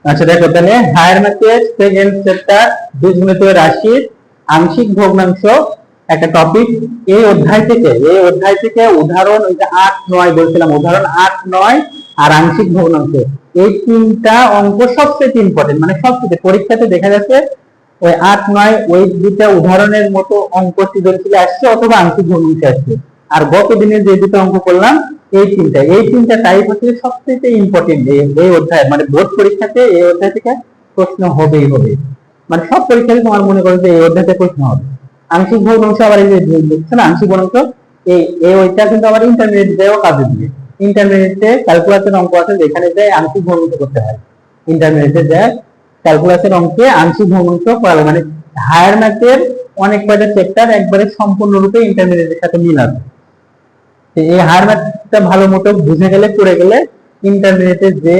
আচ্ছা দেখো তাহলে হায়ার ম্যাথের সেকেন্ড চ্যাপ্টার বীজগণিত রাশির আংশিক ভগ্নাংশ একটা টপিক। এই অধ্যায় থেকে উদাহরণ ওই যে 8-9 বলছিলাম, উদাহরণ 8-9 আর আংশিক ভগ্নাংশ, এই তিনটা অঙ্ক সবচেয়ে ইম্পর্টেন্ট, মানে সবচেয়ে পরীক্ষাতে দেখা যাচ্ছে ওই 8-9 ওই দুটা উদাহরণের মতো অঙ্ক সৃজনশীলে আসছে অথবা আংশিক ভগ্নাংশে আসছে। আর গত দিনে যে দুটো অঙ্ক করলাম এই তিনটা টাইপ হচ্ছে সবচেয়ে ইম্পর্টেন্ট এই অধ্যায়, মানে বোর্ড পরীক্ষাতে এই অধ্যায় থেকে প্রশ্ন হবেই হবে, মানে সব পরীক্ষাতে তোমার মনে করো যে এই অধ্যায় থেকে প্রশ্ন হবে। আংশিক ভগ্নাংশ আবার এই যে দেখছো না আংশিক ভগ্নাংশ, এই ওইটা কিন্তু আবার ইন্টারমিডিয়েট দেও কাজে দিবে। ইন্টারমিডিয়েটে ক্যালকুলাসের অঙ্ক আছে যেখানে যে আংশিক ভগ্নাংশ করতে হয়, ইন্টারমিডিয়েটে যে ক্যালকুলাসের অঙ্কে আংশিক ভগ্নাংশ করা, মানে হায়ার ম্যাথের অনেক কয়টা চ্যাপ্টার একবারে সম্পূর্ণরূপে ইন্টারমিডিয়েটের সাথে মিল আছে। এই হায়ার ম্যাথটা ভালো মতো বুঝে গেলে করে গেলে ইন্টারমিডিয়েটে যে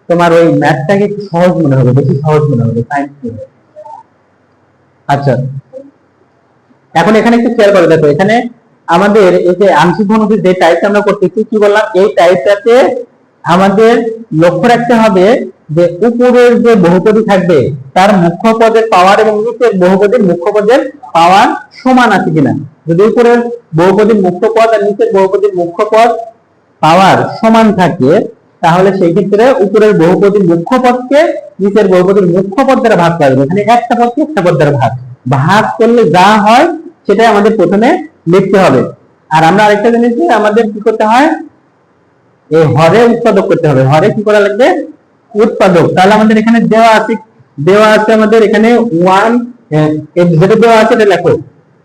তোমার ওই ম্যাথটাকে সহজ মনে হবে, বেশি সহজ মনে হবে সায়েন্স থেকে। আচ্ছা এখন এখানে একটু খেয়াল করে দেখো, এখানে আমাদের এই যে আংশিক ভগ্নাংশের যে টাইপটা আমরা করতেছি কি বললাম, এই টাইপটাতে আমাদের লক্ষ্য রাখতে হবে যে উপরের যে বহুপদী থাকবে তার মুখ্য পদের পাওয়ার এবং নিচের বহুপদীর মুখ্য পদের পাওয়ার সমান আছে কিনা। যদি উপরের বহুপদীর মুখ্য পদ আর নিচের বহুপদীর মুখ্য পদ পাওয়ার সমান থাকে তাহলে সেই ক্ষেত্রে উপরের বহুপদীর মুখ্য পদকে নিচের বহুপদীর মুখ্য পদ দ্বারা ভাগ করা যাবে। এখানে একটা পদকে একটা পদ দ্বারা ভাগ করলে যা হয় সেটাই আমাদের প্রথমে লিখতে হবে। আর আমরা আরেকটা জিনিস আমাদের কি করতে হয়, এই হরে উৎপাদক করতে হবে। হরে কি করা লাগবে, উৎপাদক। তাহলে আমাদের এখানে দেওয়া আছে আমাদের এখানে 1 যেটা দেওয়া আছে এটা লেখো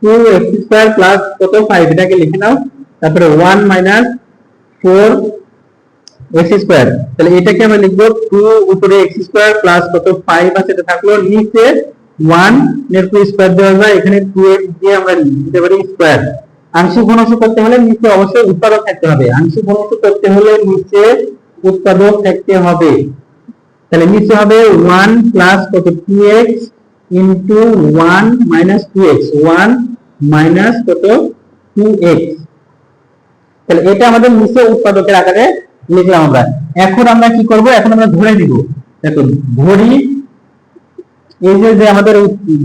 2x² প্লাস কত 5, এটাকে লিখে নাও। তারপরে 1 মাইনাস 4x², তাহলে এটাকে আমরা লিখবো 2 উপরে x² প্লাস কত 5 আছে, এটা থাকলো নিচে 1 এর পুরো স্কয়ার দেওয়া যায়, এখানে 2x দিয়ে আমরা লিখতে পারি স্কয়ার। আংশিক ভগ্নাংশ করতে হলে নিচে অবশ্যই উৎপাদক থাকতে হবে, আংশিক ভগ্নাংশ করতে হলে নিচে উৎপাদক থাকতে হবে। তাহলে নিচে হবে 1 প্লাস কত 2x into 1 minus 2x, 1 minus কত 2x। তাহলে এটা আমাদের নিচে উৎপাদকের আকারে লিখলাম আমরা। এখন আমরা কি করব, এখন আমরা ধরে নিব, দেখো ধরি এই যে আমাদের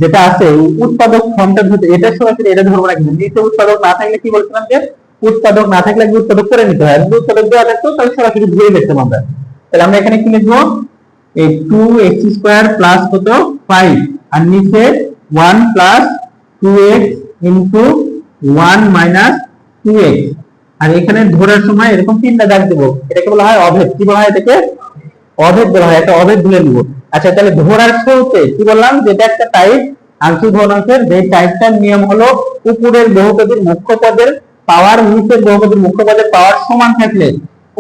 যেটা আছে উৎপাদক ফর্মটা ধরতে, এটা সরাসরি এটা ধরবো না, কিন্তু নিচে উৎপাদক না থাকলে কি বলছিলাম যে উৎপাদক না থাকলে উৎপাদক করে নিতে হয়, উৎপাদক দেওয়া থাকতো তাহলে সরাসরি ধরে দেখতাম আমরা। তাহলে আমরা এখানে কি লিখবো, এই 2x² প্লাস কত 5 আর নিচে 1 plus 2x into 1 minus 2x। আর এখানে ধরার সময় এরকম তিনটা দাগ দেবো, এটাকে বলা হয় অভেদ। কি বলা হয় এটাকে, অভেদ বলা হয়, একটা অভেদ ধরে নিব। আচ্ছা তাহলে ধরার শুরুতে কি বললাম, যেটা একটা টাইপ আংশিক ভগ্নাংশের, যে টাইপটার নিয়ম হলো উপরের বহুপদীর মুখ্য পদের পাওয়ার নিচের বহুপদীর মুখ্য পদের পাওয়ার সমান থাকলে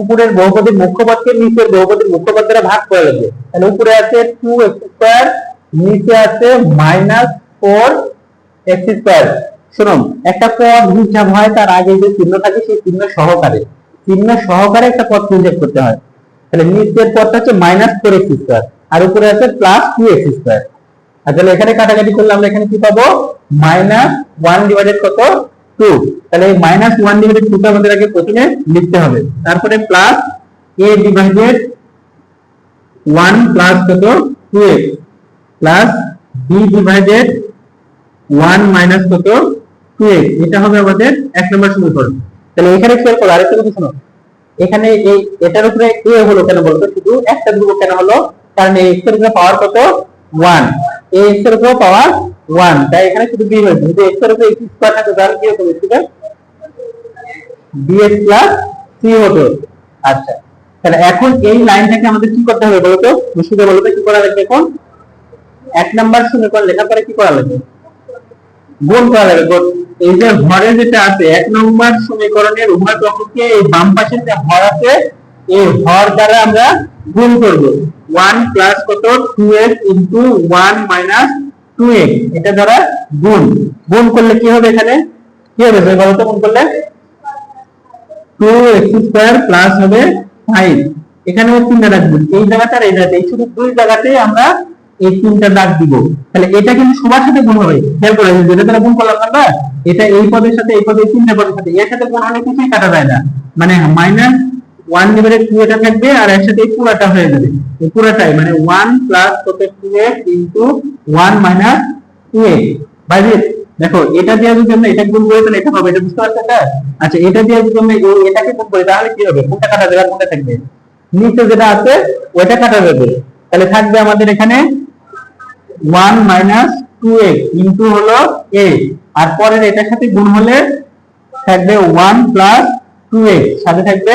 উপরের বহুপদীর মুখ্য পদকে নিচের বহুপদীর মুখ্য পদ দ্বারা ভাগ করে লাগবে। তাহলে উপরে আছে 2x², নিচে আছে -4x²। শুনুন, একটা পদ হিসাব হয় তার আগে যে চিহ্ন থাকে সেই চিহ্ন সহকারে একটা পদ হিসাব করতে হয়। তাহলে নিচের পদটা হচ্ছে -4x² আর উপরে আছে +2x²। আর তাহলে এখানে কাটাকাটি করলে আমরা এখানে কি পাবো, -1 ডিভাইডেড কত 2। তাহলে এই -1 ডিভাইডেড 2 টা আমাদের আগে প্রথমে লিখতে হবে, তারপরে প্লাস a ডিভাইডেড 1 প্লাস কত 2x plus b divided 1 minus কত 2x, এটা হবে আমাদের 1 নম্বর সমীকরণ। তাহলে এখানে খেয়াল করো আরেকটা কথা শোনো, এখানে এই এটার উপরে a হলো কেন বলতো, শুধু একটা ধ্রুবক কেন হলো, কারণ এই x এর উপরে পাওয়ার কত 1, এই x এর উপরে পাওয়ার 1, তাই এখানে শুধু b হয়েছে। যদি x এর উপরে x² থাকে তাহলে কি হবে, bx প্লাস c হতো। আচ্ছা তাহলে এখন এই লাইনটাকে আমাদের কি করতে হবে বলতো, মুশকিল বলতো কি করা লাগবে, এখন 1 নাম্বার সমীকরণ লেখার পরে কি করা লাগবে, গুণ করা লাগবে। গুণ, এই যে হরে যেটা আছে 1 নম্বর সমীকরণের উভয় পক্ষকে এই বাম পাশে যে হর আছে এই হর দ্বারা আমরা গুণ করব। 1 প্লাস কত 2x ইনটু 1 মাইনাস 2x, এটা দ্বারা গুণ করলে কি হবে, এখানে কি হবে বলতো, গুণ করলে 2x² প্লাস হবে 5। এখানে তিনটা রাখবো, এই জায়গাটা আর এই জায়গাটা, এই শুধু দুই জায়গাতে আমরা এই তিনটা দাগ দিব। তাহলে এটা কিন্তু সবার সাথে গুণ হবে, খেয়াল করে যেটা দ্বারা গুণ করলাম আমরা, এটা এই পদের সাথে এই পদের তিনটা পদের সাথে এর সাথে গুণ হলে কিছুই কাটা যায় না, মানে 1 ডিভাইডেড 2 এটা থাকবে আর এর সাথে এই পুরাটা হয়ে যাবে, এই পুরাটাই মানে 1 প্লাস কত 2x into 1 minus 2x by this. দেখো এটা দিয়ে যদি আমরা এটা গুণ করি তাহলে এটা হবে, এটা বুঝতে পারছো? এটা আচ্ছা, এটা দিয়ে যদি আমরা এটাকে গুণ করি তাহলে কি হবে? কোনটা কাটা যাবে আর কোনটা থাকবে? নিচে যেটা আছে ওইটা কাটা যাবে, তাহলে থাকবে আমাদের এখানে 1 মাইনাস 2x ইনটু হলো a, আর পরের এটার সাথে গুণ হলে থাকবে 1 প্লাস 2x, সাথে থাকবে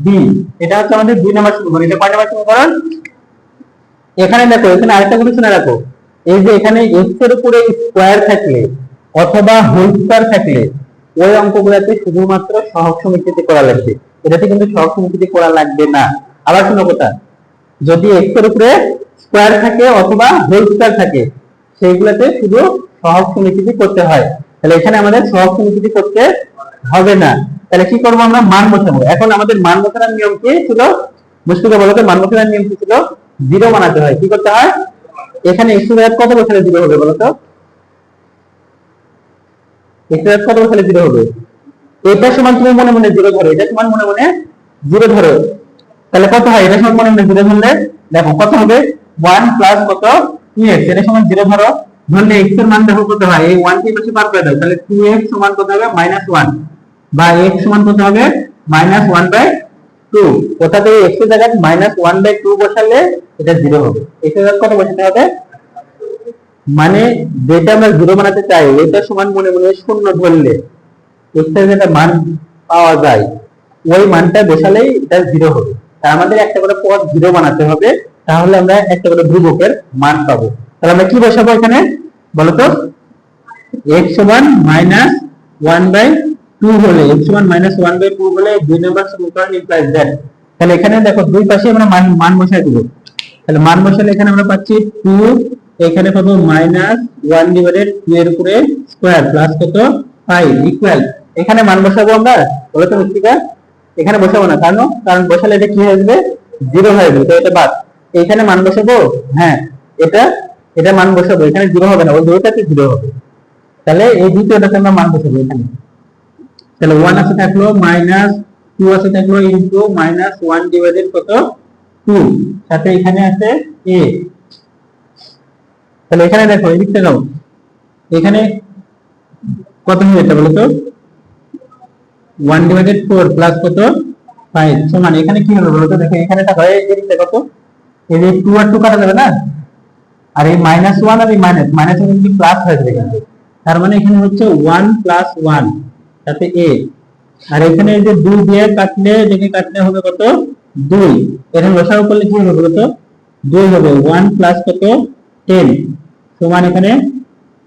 b। এটা হচ্ছে আমাদের 2 নাম্বার সমীকরণ। এটা কয় নাম্বার সমীকরণ? এখানে দেখো, এখানে আরেকটা কথা শুনে রাখো, এই যে এখানে x এর উপরে স্কয়ার থাকলে অথবা হোল স্কয়ার থাকলে ওই অঙ্কগুলোতে শুধুমাত্র সহগ সমীকৃতি করা লাগবে, এটাতে কিন্তু সহগ সমীকৃতি করা লাগবে না। আবার শোনো কথা, যদি x এর উপরে স্কয়ার থাকে অথবা হোল স্কয়ার থাকে সেইগুলোতে শুধু সহগ সমীকৃতি করতে হয়, তাহলে এখানে আমাদের সহগ সমীকৃতি করতে হবে না। তাহলে কি করব? আমরা মান বসাবো। এখন আমাদের মান বসানোর নিয়ম কি ছিল? মুশফিকা বলো তো, মান বসানোর নিয়ম কি ছিল? 0 বানাতে হয়। কি করতে হয়? এখানে x এর কত বসালে 0 হবে বলো তো? x এর কত বসালে 0 হবে? এটা সমান তুমি মনে মনে 0 ধরো, এটা সমান মনে মনে 0 ধরো, তাহলে কত হয়? এটা সমান মনে মনে 0 ধরলে দেখো কত হবে? 1 প্লাস কত 2x, এটা সমান 0 ধরো, ধরলে x এর মান দেখো কত হয়? এই 1 কে পাশে পার করে দাও, তাহলে 2x সমান কত হবে? -1, বা x সমান কত হবে? -1/2। অর্থাৎ এই x এর জায়গায় -1/2 বসালে এটা 0 হবে। x এর জায়গায় কত বসাতে হবে? মানে যেটা আমরা 0 বানাতে চাই এটা সমান মনে মনে 0 ধরলে x এর যেটা মান পাওয়া যায় ওই মানটা বসালেই এটা 0 হবে। তার আমাদের একটা করে পদ 0 বানাতে হবে, তাহলে আমরা একটা করে ধ্রুবকের মান পাবো। তাহলে আমরা কি বসাবো এখানে বলো তো? x সমান -1/2 হলে, x সমান -1/2 হলে 2 নম্বর সমীকরণ ইমপ্লাইজ দ্যাট। তাহলে এখানে দেখো দুই পাশে আমরা মান বসাই দেব, তাহলে মান বসালে এখানে আমরা পাচ্ছি 2, এখানে পাবো -1 ডিভাইডেড 2 এর উপরে স্কয়ার প্লাস কত 5 ইকুয়াল। এখানে মান বসাবো আমরা, বলো তো মুশফিকা? এখানে বসাবো না, কারণ বসালে এটা কি হয়ে যাবে? 0 হয়ে যাবে, তো এটা বাদ। এখানে মান বসাবো, হ্যাঁ এটা মান বসাবো, এখানে 0 হবে না, ওই দুইটাতে 0 হবে। তাহলে এই দ্বিতীয়টাতে আমরা মান বসাবো এখানে, তাহলে 1 আছে থাকলো, -2 আছে থাকলো, ইনটু -1 ডিভাইডেড কত 2, সাথে এখানে আছে a। তাহলে এখানে দেখো এই দিকটা দাও, এখানে কত হবে এটা বলো তো? 1 ডিভাইডেড 4 প্লাস কত 5 সমান এখানে কি হবে বলো তো? দেখো এখানে এটা হয় এই দিকটা কত, এই যে 2 আর 2 কাটা যাবে না, আর এই -1 আর এই মাইনাস কিন্তু প্লাস হয়ে যাবে এখানে, তার মানে এখানে হচ্ছে 1 প্লাস 1 সাথে a, আর এখানে এই যে 2 দিয়ে কাটলে দেখে কাটলে হবে কত 2, এখানে লসাগু করলে কি হবে বলো তো? 2 হবে। 1 প্লাস কত 10 সমান এখানে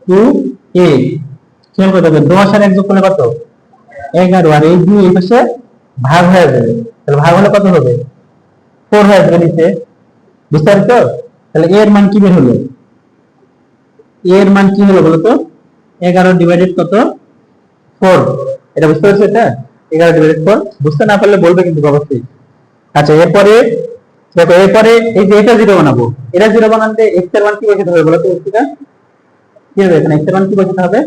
2a, খেয়াল করতে হবে 10 আর 1 যোগ করলে কত 11, আর এই 2 এই পাশে ভাগ হয়ে যাবে, তাহলে ভাগ হলে কত হবে? 4 হয়ে যাবে নিচে, বুঝতে পারছো? তাহলে a এর মান কি বের হলো? a এর মান কি হলো বলো তো? 11 ডিভাইডেড কত 4, এটা বুঝতে পারছো? এটা 11 ডিভাইডেড 4, বুঝতে না পারলে বলবে কিন্তু অবশ্যই। আচ্ছা, এরপরে দেখো, এরপরে এই যে এটা 0 বানাবো, এটা 0 বানাতে x এর মান কি বসাতে হবে বলো তো? এটা কি হবে? এখানে x এর মান কি বসাতে হবে?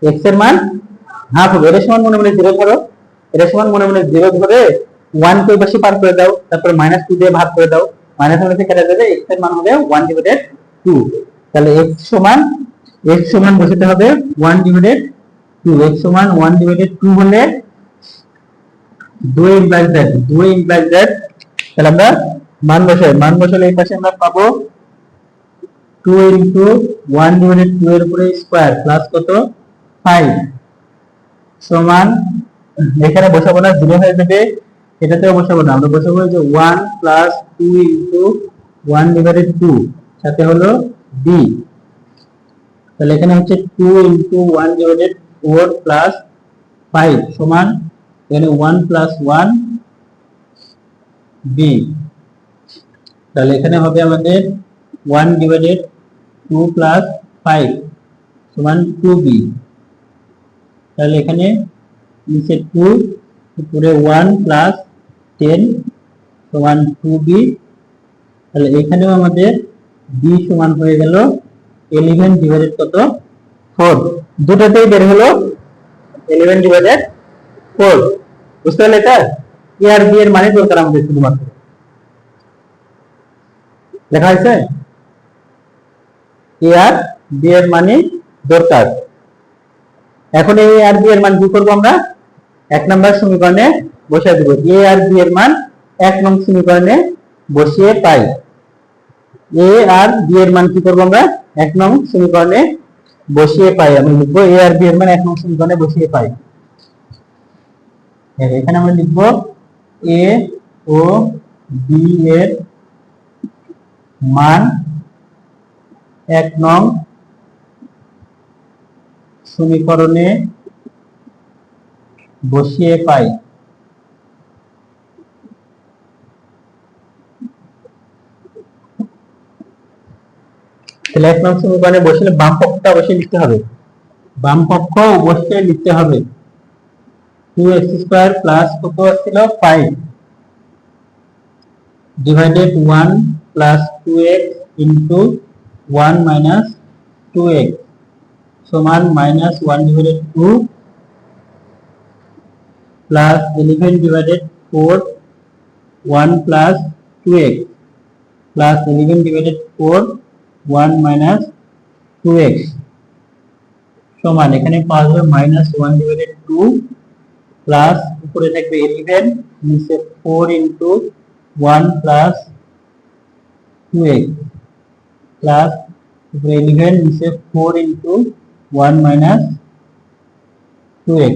x এর মান হাফ হবে, এটা সমান মনে মনে 0 ধরো, এটা সমান মনে মনে 0 ধরে 1 কে পাশে পার করে দাও, তারপর -2 দিয়ে ভাগ করে দাও, মাইনাস থেকে কেটে যাবে, x এর মান হবে 1 ডিভাইডেড 2। তাহলে x সমান বসাতে হবে 1 ডিভাইডেড 2, x সমান 1 ডিভাইডেড 2 হলে 2 ইমপ্লাইজ দ্যাট, তাহলে আমরা মান বসালে এই পাশে আমরা পাবো 2 ইনটু 1 ডিভাইডেড 2 এর উপরে স্কয়ার প্লাস কত 5 সমান, এখানে বসাবো না 0 হয়ে যাবে, এটাতেও বসাবো না, আমরা বসাবো যে 1 প্লাস 2 ইনটু 1 ডিভাইডেড 2 সাথে হলো b। তাহলে এখানে হচ্ছে 2 ইনটু 1 ডিভাইডেড 4 প্লাস 5 সমান এখানে 1 প্লাস 1 b। তাহলে এখানে হবে আমাদের 1 ডিভাইডেড 2 প্লাস 5 সমান 2b। তাহলে এখানে নিচে 2 উপরে 1 প্লাস 10 সমান 2b। তাহলে এখানেও আমাদের b সমান হয়ে গেল 11 ডিভাইডেড কত 4, দুটোতেই বের হলো 11 ডিভাইডেড 4। বুঝতে পারলে? এটা এ আর বি এর মানে দরকার আমাদের শুধুমাত্র লেখা হয়েছে, এ আর বি এর মানে দরকার। এখন এ আর বি এর মান কি করবো আমরা? 1 নম্বর সমীকরণে বসিয়ে দেব। এ আর বি এর মান 1 নং সমীকরণে বসিয়ে পাই। এ আর বি এর মান কি করবো আমরা? 1 নং সমীকরণে বসিয়ে পাই। আমি লিখবো এ আর বি এর মান 1 নং সমীকরণে বসিয়ে পাই। এখানে আমরা লিখবো এ ও বি এর মান 1 নং সমীকরণে বসিয়ে পাই। তাহলে 1 নং সমীকরণে বসলে বাম পক্ষটা অবশ্যই লিখতে হবে, বাম পক্ষ অবশ্যই লিখতে হবে। 2x² প্লাস কত ছিল 5 divided 1 plus 2x into 1 minus 2x সমান minus 1 divided 2 plus 11 divided 4 1 plus 2x plus 11 divided 4 1 minus 2x সমান এখানে পাওয়া যাবে মাইনাস 1 ডিভাইডেড 2 প্লাস উপরে থাকবে 11 নিচে 4 ইনটু 1 প্লাস 2x প্লাস উপরে 11 নিচে 4 ইনটু 1 মাইনাস 2x